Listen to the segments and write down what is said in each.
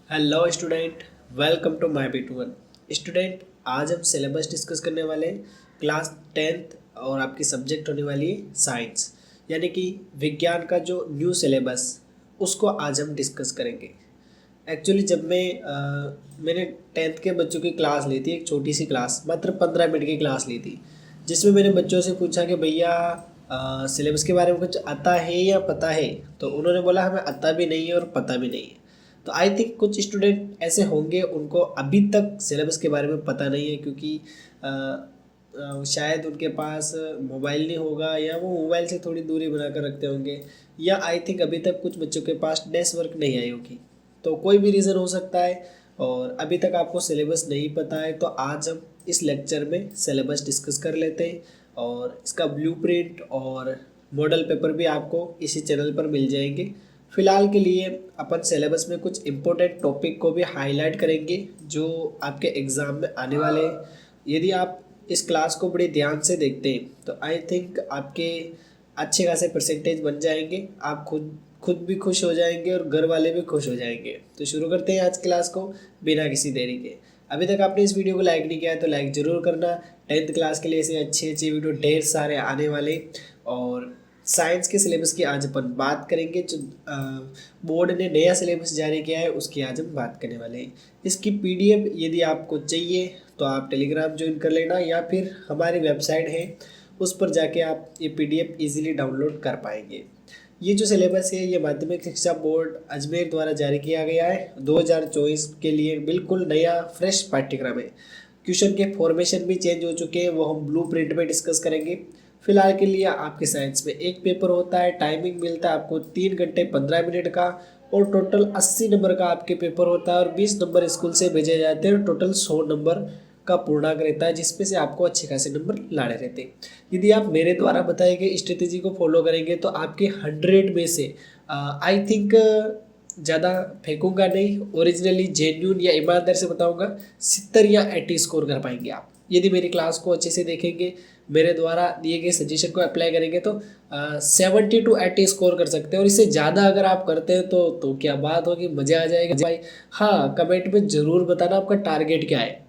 Hello student, welcome to my B two one. Student, आज हम syllabus discuss करने वाले हैं क्लास टेंथ और आपकी सब्जेक्ट होने वाली है साइंस, यानी कि विज्ञान का जो न्यू सिलेबस उसको आज हम डिस्कस करेंगे। एक्चुअली जब मैंने टेंथ के बच्चों की क्लास ली थी, एक छोटी सी क्लास, मात्र 15 मिनट की क्लास ली थी, जिसमें मैंने बच्चों से पूछा कि भैया सिलेबस के बारे में कुछ आता है या पता है। तो उन्होंने बोला हमें आता भी नहीं है और पता भी नहीं है। तो आई थिंक कुछ स्टूडेंट ऐसे होंगे उनको अभी तक सिलेबस के बारे में पता नहीं है, क्योंकि शायद उनके पास मोबाइल नहीं होगा या वो मोबाइल से थोड़ी दूरी बनाकर रखते होंगे, या आई थिंक अभी तक कुछ बच्चों के पास डेस्क वर्क नहीं आई होगी। तो कोई भी रीज़न हो सकता है और अभी तक आपको सिलेबस नहीं पता है। तो आज हम इस लेक्चर में सिलेबस डिस्कस कर लेते हैं और इसका ब्लूप्रिंट और मॉडल पेपर भी आपको इसी चैनल पर मिल जाएंगे। फिलहाल के लिए अपन सिलेबस में कुछ इम्पोर्टेंट टॉपिक को भी हाईलाइट करेंगे जो आपके एग्ज़ाम में आने वाले हैं। यदि आप इस क्लास को बड़े ध्यान से देखते हैं तो आई थिंक आपके अच्छे खासे परसेंटेज बन जाएंगे। आप खुद भी खुश हो जाएंगे और घर वाले भी खुश हो जाएंगे। तो शुरू करते हैं आज क्लास को बिना किसी देरी के। अभी तक आपने इस वीडियो को लाइक नहीं किया है तो लाइक ज़रूर करना। टेंथ क्लास के लिए ऐसे अच्छे अच्छे वीडियो ढेर सारे आने वाले। और साइंस के सिलेबस की आज अपन बात करेंगे। जो बोर्ड ने नया सिलेबस जारी किया है उसकी आज हम बात करने वाले हैं। इसकी पीडीएफ यदि आपको चाहिए तो आप टेलीग्राम ज्वाइन कर लेना, या फिर हमारी वेबसाइट है उस पर जाके आप ये पीडीएफ इजीली डाउनलोड कर पाएंगे। ये जो सिलेबस है ये माध्यमिक शिक्षा बोर्ड अजमेर द्वारा जारी किया गया है। 2024 के लिए बिल्कुल नया फ्रेश पाठ्यक्रम है। क्वेश्चन के फॉर्मेशन भी चेंज हो चुके हैं, वो हम ब्लू प्रिंट में डिस्कस करेंगे। फिलहाल के लिए आपके साइंस में एक पेपर होता है, टाइमिंग मिलता है आपको 3 घंटे 15 मिनट का, और टोटल 80 नंबर का आपके पेपर होता है और 20 नंबर स्कूल से भेजे जाते हैं। टोटल 100 नंबर का पूर्णांक रहता है, जिसमें से आपको अच्छे खासे नंबर लाने रहते हैं। यदि आप मेरे द्वारा बताए गए स्ट्रेटेजी को फॉलो करेंगे तो आपके 100 में से आई थिंक ज़्यादा फेंकूंगा नहीं, ओरिजिनली जेन्यून या ईमानदार से बताऊंगा 70 या 80 स्कोर कर पाएंगे आप। यदि मेरी क्लास को अच्छे से देखेंगे, मेरे द्वारा दिए गए सजेशन को अप्लाई करेंगे तो 70 to 80 स्कोर कर सकते हैं। और इससे ज़्यादा अगर आप करते हैं तो क्या बात होगी, मज़ा आ जाएगा भाई। हाँ, कमेंट में ज़रूर बताना आपका टारगेट क्या है।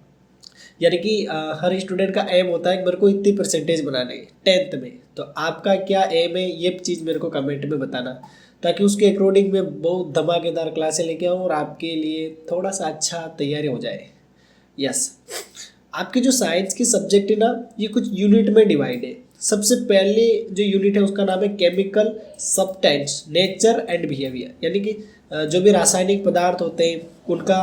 यानी कि हर स्टूडेंट का एम होता है कि मेरे को इतनी परसेंटेज बनानी है टेंथ में, तो आपका क्या एम है ये चीज़ मेरे को कमेंट में बताना, ताकि उसके अकॉर्डिंग मैं बहुत धमाकेदार क्लासें लेके आऊँ और आपके लिए थोड़ा सा अच्छा तैयारी हो जाए। यस, आपकी जो साइंस की सब्जेक्ट है ना, ये कुछ यूनिट में डिवाइड है। सबसे पहले जो यूनिट है उसका नाम है chemical substance nature and behaviour, यानी कि जो भी रासायनिक पदार्थ होते हैं उनका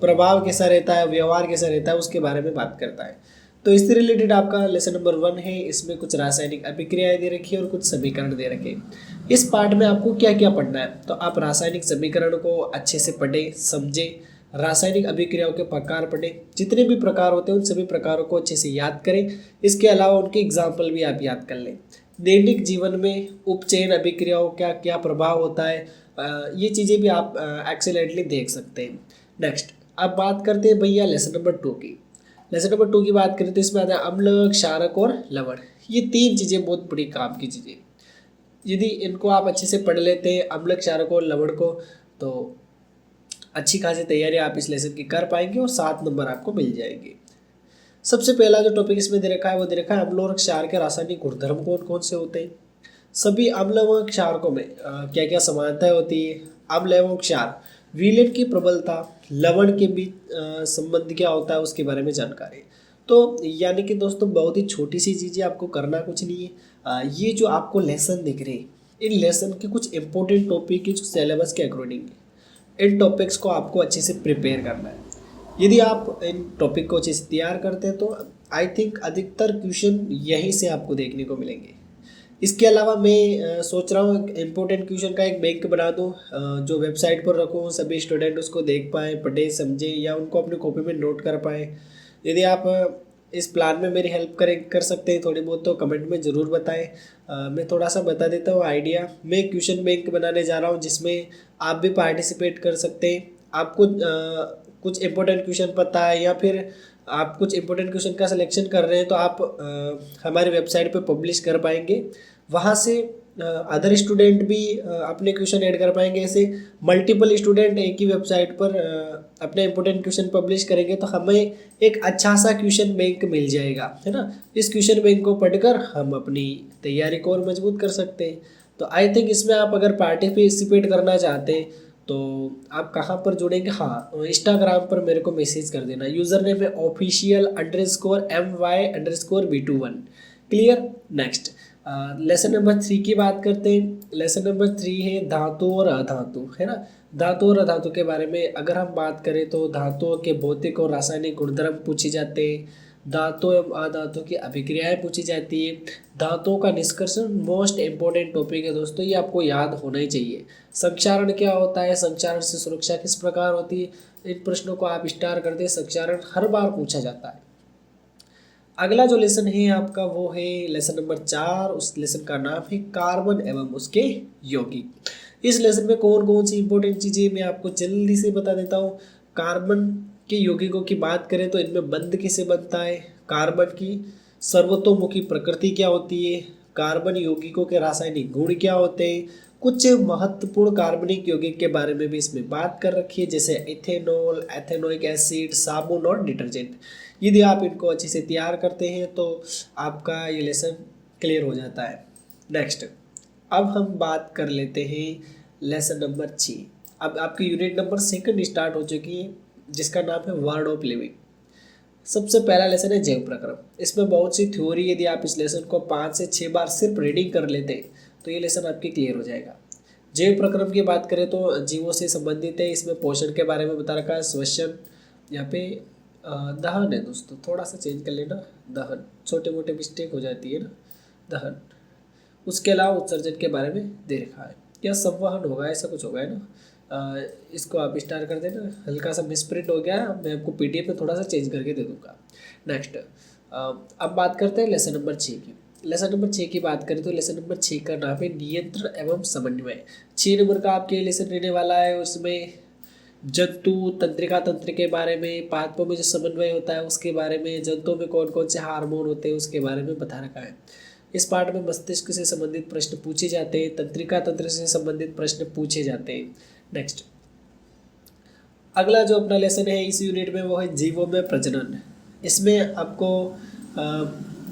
प्रभाव कैसा रहता है, व्यवहार कैसा रहता है, उसके बारे में बात करता है। तो इससे रिलेटेड आपका लेसन नंबर 1 है। इसमें कुछ रासायनिक अभिक्रियाएं दे रखी है और कुछ समीकरण दे रखे हैं। इस पार्ट में आपको क्या क्या पढ़ना है, तो आप रासायनिक समीकरण को अच्छे से पढ़ें समझें, रासायनिक अभिक्रियाओं के प्रकार पढ़ें, जितने भी प्रकार होते हैं उन सभी प्रकारों को अच्छे से याद करें। इसके अलावा उनके एग्जाम्पल भी आप याद कर लें। दैनिक जीवन में उपचयन अभिक्रियाओं का क्या प्रभाव होता है, ये चीज़ें भी आप एक्सेलेंटली देख सकते हैं। नेक्स्ट, अब बात करते हैं भैया लेसन नंबर 2 की। लेसन नंबर 2 की बात करें तो इसमें आता है अम्ल, क्षारक और लवण। ये 3 चीज़ें बहुत बड़ी काम की चीज़ें। यदि इनको आप अच्छे से पढ़ लेते हैं, अम्ल, क्षारक और लवण को, तो अच्छी खासी तैयारी आप इस लेसन की कर पाएंगे और 7 नंबर आपको मिल जाएंगे। सबसे पहला जो टॉपिक इसमें दे रखा है वो दे रखा है अम्ल और क्षार के रासायनिक गुणधर्म कौन कौन से होते हैं। सभी अम्ल व क्षारकों में क्या क्या समानताएं होती है। अम्ल एवं क्षार, विलयन की प्रबलता, लवण के बीच संबंध क्या होता है उसके बारे में जानकारी। तो यानी कि दोस्तों बहुत ही छोटी सी चीज़ें, आपको करना कुछ नहीं है। ये जो आपको लेसन दिख रहे हैं, इन लेसन के कुछ इंपॉर्टेंट टॉपिक है जो सिलेबस के अकॉर्डिंग है। इन टॉपिक्स को आपको अच्छे से प्रिपेयर करना है। यदि आप इन टॉपिक को अच्छे से तैयार करते हैं तो आई थिंक अधिकतर क्वेश्चन यहीं से आपको देखने को मिलेंगे। इसके अलावा मैं सोच रहा हूँ इम्पोर्टेंट क्वेश्चन का एक बैंक बना दूँ, जो वेबसाइट पर रखूँ, सभी स्टूडेंट उसको देख पाएँ, पढ़े समझे, या उनको अपनी कॉपी में नोट कर पाएँ। यदि आप इस प्लान में मेरी हेल्प कर सकते हैं थोड़ी बहुत, तो कमेंट में ज़रूर बताएं। मैं थोड़ा सा बता देता हूँ आइडिया। मैं क्वेश्चन बैंक बनाने जा रहा हूँ जिसमें आप भी पार्टिसिपेट कर सकते हैं। आपको कुछ इंपॉर्टेंट क्वेश्चन पता है या फिर आप कुछ इंपॉर्टेंट क्वेश्चन का सिलेक्शन कर रहे हैं तो आप हमारी वेबसाइट पे पब्लिश कर पाएंगे। वहाँ से अदर स्टूडेंट भी अपने क्वेश्चन ऐड कर पाएंगे। ऐसे मल्टीपल स्टूडेंट एक ही वेबसाइट पर अपने इंपोर्टेंट क्वेश्चन पब्लिश करेंगे तो हमें एक अच्छा सा क्वेश्चन बैंक मिल जाएगा, है ना। इस क्वेश्चन बैंक को पढ़कर हम अपनी तैयारी को और मजबूत कर सकते हैं। तो आई थिंक इसमें आप अगर पार्टिसिपेट करना चाहते हैं तो आप कहाँ पर जुड़ेंगे, हाँ इंस्टाग्राम पर मेरे को मैसेज कर देना। यूज़र नेम है official_my_b21। Clear. Next lesson number 3 की बात करते हैं। लेसन नंबर 3 है धातु और अधातु, है ना। धातु और अधातु के बारे में अगर हम बात करें तो धातुओं के भौतिक और रासायनिक गुणधर्म पूछे जाते हैं। धातु एवं अधातु की अभिक्रियाएं पूछी जाती है। धातुओं का निष्कर्षण मोस्ट इंपॉर्टेंट टॉपिक है दोस्तों, ये आपको याद होना ही चाहिए। संक्षारण क्या होता है, संक्षारण से सुरक्षा किस प्रकार होती है, इन प्रश्नों को आप स्टार कर दे। संक्षारण हर बार पूछा जाता है। अगला जो लेसन है आपका वो है लेसन नंबर 4। उस लेसन का नाम है कार्बन एवं उसके यौगिक। इस लेसन में कौन कौन सी इंपॉर्टेंट चीज़ें मैं आपको जल्दी से बता देता हूँ। कार्बन के यौगिकों की बात करें तो इनमें बंध किसे बनता है, कार्बन की सर्वतोमुखी प्रकृति क्या होती है, कार्बन यौगिकों के रासायनिक गुण क्या होते हैं, कुछ महत्वपूर्ण कार्बनिक यौगिक के बारे में भी इसमें बात कर रखी है, जैसे इथेनॉल, एथेनोइक एसिड, साबुन और डिटर्जेंट। यदि आप इनको अच्छे से तैयार करते हैं तो आपका ये लेसन क्लियर हो जाता है। नेक्स्ट अब हम बात कर लेते हैं लेसन नंबर 6। अब आपकी यूनिट नंबर 2 स्टार्ट हो चुकी है जिसका नाम है वर्ड ऑफ लिविंग। सबसे पहला लेसन है जैव प्रक्रम। इसमें बहुत सी थ्योरी, यदि आप इस लेसन को 5 से 6 बार सिर्फ रीडिंग कर लेते हैं तो ये लेसन आपकी क्लियर हो जाएगा। जैव प्रक्रम की बात करें तो जीवों से संबंधित है। इसमें पोषण के बारे में बता रखा है, श्वसन, यहाँ पे दहन है दोस्तों, थोड़ा सा चेंज कर लेना, दहन, छोटे मोटे मिस्टेक हो जाती है ना, दहन। उसके अलावा उत्सर्जन के बारे में दे रखा है, या संवहन होगा, ऐसा कुछ होगा, है ना। इसको आप स्टार कर देना। हल्का सा मिसप्रिंट हो गया, मैं आपको पीडीएफ में थोड़ा सा चेंज करके दे दूंगा। नेक्स्ट अब बात करते हैं लेसन नंबर 6 की। लेसन नंबर 6 की बात करें तो लेसन नंबर 6 का नाम है नियंत्रण एवं समन्वय। 6 नंबर का आपके लेसन रहने वाला है। उसमें जंतु तंत्रिका तंत्र के बारे में, पादपों में जो समन्वय होता है उसके बारे में, जंतुओं में कौन कौन से हार्मोन होते हैं उसके बारे में बता रखा है। इस पार्ट में मस्तिष्क से संबंधित प्रश्न पूछे जाते हैं, तंत्रिका तंत्र से संबंधित प्रश्न पूछे जाते हैं। नेक्स्ट अगला जो अपना लेसन है इस यूनिट में वो है जीवों में प्रजनन। इसमें आपको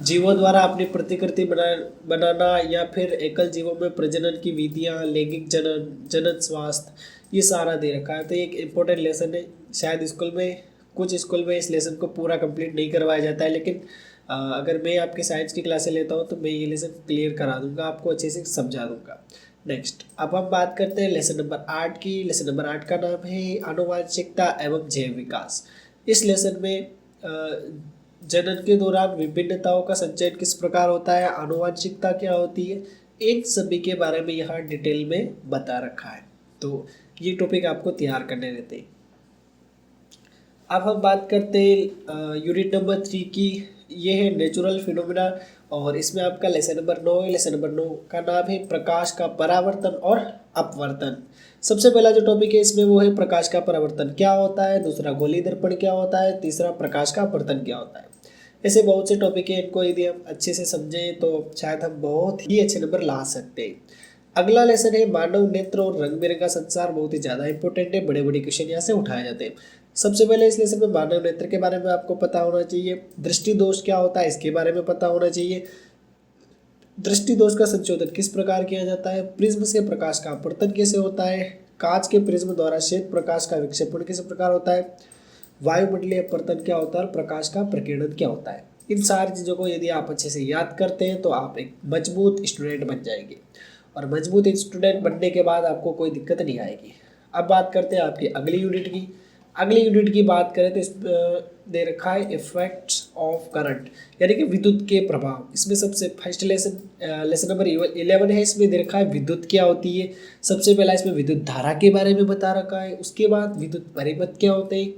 जीवों द्वारा अपनी प्रतिकृति बनाना या फिर एकल जीवों में प्रजनन की विधियाँ, लैंगिक जनन, जनन स्वास्थ्य, ये सारा दे रखा है। तो एक इम्पोर्टेंट लेसन है। शायद स्कूल में, कुछ स्कूल में इस लेसन को पूरा कंप्लीट नहीं करवाया जाता है, लेकिन अगर मैं आपके साइंस की क्लासें लेता हूँ तो मैं ये लेसन क्लियर करा दूंगा, आपको अच्छे से समझा दूंगा। नेक्स्ट अब हम बात करते हैं लेसन नंबर 8 की। लेसन नंबर 8 का नाम है आनुवांशिकता एवं जैव विकास। इस लेसन में जनन के दौरान विभिन्नताओं का संचयन किस प्रकार होता है, आनुवांशिकता क्या होती है, इन सभी के बारे में यहाँ डिटेल में बता रखा है। तो ये टॉपिक आपको तैयार करने रहते हैं। अब हम बात करते हैं यूनिट नंबर 3 की। ये है नेचुरल फिनोमिना और इसमें आपका लेसन नंबर 9 है। लेसन नंबर 9 का नाम है प्रकाश का परावर्तन और अपवर्तन। सबसे पहला जो टॉपिक है इसमें वो है प्रकाश का परावर्तन क्या होता है, दूसरा गोली दर्पण क्या होता है, तीसरा प्रकाश का अपवर्तन क्या होता है। ऐसे बहुत से टॉपिक है, इनको यदि हम अच्छे से समझें तो शायद हम बहुत ही अच्छे नंबर ला सकते हैं। अगला लेसन है मानव नेत्र और रंग बिरंगा संसार। बहुत ही ज़्यादा इंपॉर्टेंट है, बड़े बड़े क्वेश्चन यहाँ से उठाए जाते हैं। सबसे पहले इस लेसन में मानव नेत्र के बारे में आपको पता होना चाहिए। दृष्टि दोष क्या होता है इसके बारे में पता होना चाहिए। दृष्टि दोष का संशोधन किस प्रकार किया जाता है, प्रिज्म से प्रकाश का अपवर्तन कैसे होता है, कांच के प्रिज्म द्वारा श्वेत प्रकाश का विक्षेपण किस प्रकार होता है, वायुमंडलीय अपवर्तन क्या होता है और प्रकाश का प्रकीर्णन क्या होता है। इन सारी चीज़ों को यदि आप अच्छे से याद करते हैं तो आप एक मजबूत स्टूडेंट बन जाएंगे, और मजबूत स्टूडेंट बनने के बाद आपको कोई दिक्कत नहीं आएगी। अब बात करते हैं आपकी अगली यूनिट की। अगली यूनिट की बात करें तो इस दे रखा है इफेक्ट्स ऑफ करंट, यानी कि विद्युत के प्रभाव। इसमें सबसे फर्स्ट लेसन नंबर 11 है। इसमें दे रखा है विद्युत क्या होती है। सबसे पहला इसमें विद्युत धारा के बारे में बता रखा है। उसके बाद विद्युत परिपथ क्या होते हैं,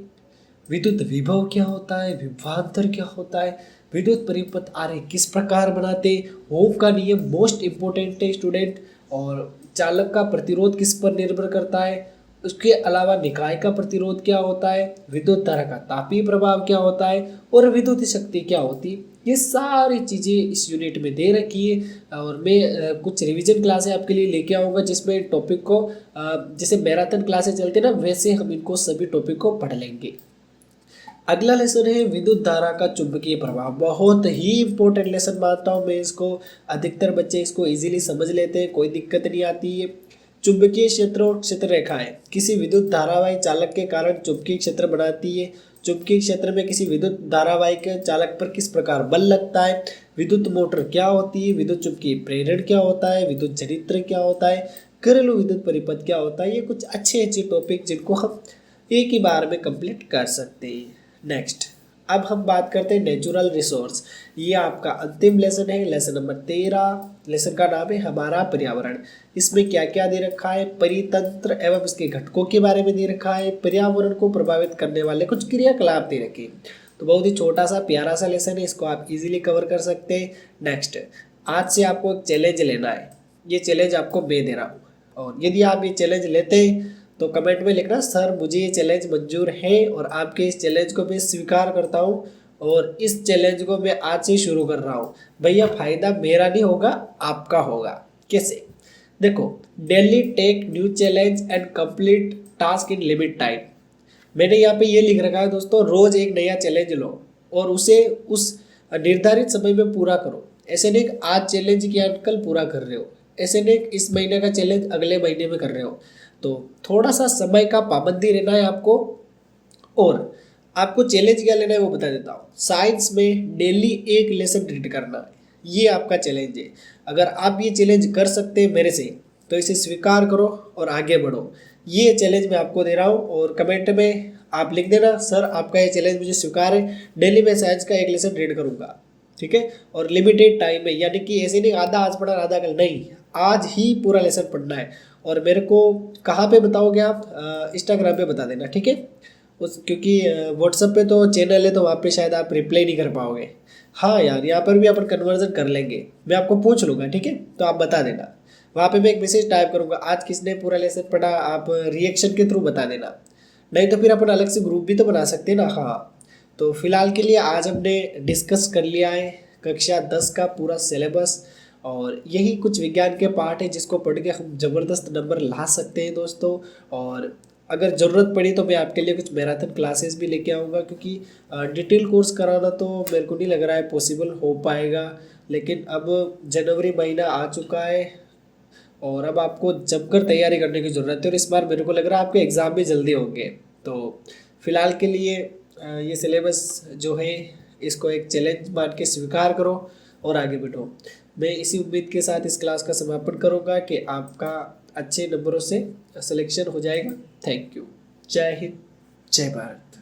विद्युत विभव क्या होता है, विभवांतर क्या होता है, विद्युत परिपथ आरेख किस प्रकार बनाते, ओम का नियम मोस्ट इंपोर्टेंट है स्टूडेंट, और चालक का प्रतिरोध किस पर निर्भर करता है, उसके अलावा निकाय का प्रतिरोध क्या होता है, विद्युत धारा का तापीय प्रभाव क्या होता है, और विद्युत शक्ति क्या होती है। ये सारी चीज़ें इस यूनिट में दे रखी है और मैं कुछ रिवीजन क्लासें आपके लिए लेके आऊँगा जिसमें टॉपिक को जैसे मैराथन क्लासें चलती है ना, वैसे हम इनको सभी टॉपिक को पढ़ लेंगे। अगला लेसन है विद्युत धारा का चुंबकीय प्रभाव। बहुत ही इंपॉर्टेंट लेसन मानता हूँ मैं इसको। अधिकतर बच्चे इसको इजीली समझ लेते हैं, कोई दिक्कत नहीं आती है। चुंबकीय क्षेत्र और क्षेत्र रेखाएं किसी विद्युत धारावाही चालक के कारण चुंबकीय क्षेत्र बनाती है। चुंबकीय क्षेत्र में किसी विद्युत धारावाही के चालक पर किस प्रकार बल लगता है, विद्युत मोटर क्या होती है, विद्युत चुंबकीय प्रेरण क्या होता है, विद्युत जनित्र क्या होता है, घरेलू विद्युत परिपथ क्या होता है। ये कुछ अच्छे अच्छे टॉपिक जिनको हम एक ही बार में कंप्लीट कर सकते हैं। नेक्स्ट, अब हम बात करते हैं नेचुरल रिसोर्स। ये आपका अंतिम लेसन है, लेसन नंबर 13। लेसन का नाम है हमारा पर्यावरण। इसमें क्या क्या दे रखा है, परितंत्र एवं इसके घटकों के बारे में दे रखा है, पर्यावरण को प्रभावित करने वाले कुछ क्रियाकलाप दे रखे हैं। तो बहुत ही छोटा सा प्यारा सा लेसन है, इसको आप इजीली कवर कर सकते हैं। नेक्स्ट, आज से आपको एक चैलेंज लेना है। ये चैलेंज आपको मैं दे रहा हूँ, और यदि आप ये चैलेंज लेते हैं तो कमेंट में लिखना सर मुझे ये चैलेंज मंजूर है और आपके इस चैलेंज को मैं स्वीकार करता हूँ और इस चैलेंज को मैं आज से शुरू कर रहा हूँ। भैया फ़ायदा मेरा नहीं होगा, आपका होगा। कैसे? देखो, daily take new challenge and complete task in limit time. मैंने यहाँ पे ये लिख रखा है दोस्तों, रोज़ एक नया चैलेंज लो और उसे उस निर्धारित समय में पूरा करो। ऐसे नहीं कि आज चैलेंज किया कल पूरा कर रहे हो, ऐसे नहीं कि इस महीने का चैलेंज अगले महीने में कर रहे हो। तो थोड़ा सा समय का पाबंदी रहना है आपको। और आपको चैलेंज क्या लेना है वो बता देता हूँ। साइंस में डेली एक लेसन रीड करना है, ये आपका चैलेंज है। अगर आप ये चैलेंज कर सकते हैं मेरे से तो इसे स्वीकार करो और आगे बढ़ो। ये चैलेंज मैं आपको दे रहा हूँ और कमेंट में आप लिख देना सर आपका ये चैलेंज मुझे स्वीकार है, डेली मैं साइंस का एक लेसन रीड करूँगा। ठीक है, और लिमिटेड टाइम में, यानी कि ऐसे नहीं आधा आज पढ़ा आधा कल, नहीं, आज ही पूरा लेसन पढ़ना है। और मेरे को कहाँ पे बताओगे आप, इंस्टाग्राम पे बता देना, ठीक है। उस क्योंकि व्हाट्सएप पे तो चैनल है तो वहाँ पे शायद आप रिप्लाई नहीं कर पाओगे। हाँ यार, यहाँ पर भी अपन कन्वर्जन कर लेंगे, मैं आपको पूछ लूँगा, ठीक है। तो आप बता देना, वहाँ पे मैं एक मैसेज टाइप करूँगा आज किसने पूरा लेसन पढ़ा, आप रिएक्शन के थ्रू बता देना। नहीं तो फिर अपन अलग से ग्रुप भी तो बना सकते हैं ना। हाँ, तो फिलहाल के लिए आज हमने डिस्कस कर लिया है कक्षा 10 का पूरा सिलेबस, और यही कुछ विज्ञान के पार्ट है जिसको पढ़ के हम ज़बरदस्त नंबर ला सकते हैं दोस्तों। और अगर ज़रूरत पड़ी तो मैं आपके लिए कुछ मैराथन क्लासेस भी लेके आऊँगा, क्योंकि डिटेल कोर्स कराना तो मेरे को नहीं लग रहा है पॉसिबल हो पाएगा। लेकिन अब जनवरी महीना आ चुका है और अब आपको जमकर तैयारी करने की ज़रूरत है, और इस बार मेरे को लग रहा है आपके एग्ज़ाम भी जल्दी होंगे। तो फिलहाल के लिए ये सिलेबस जो है इसको एक चैलेंज मान के स्वीकार करो और आगे बढ़ो। मैं इसी उम्मीद के साथ इस क्लास का समापन करूंगा कि आपका अच्छे नंबरों से सिलेक्शन हो जाएगा। Thank you. जय हिंद, जय भारत।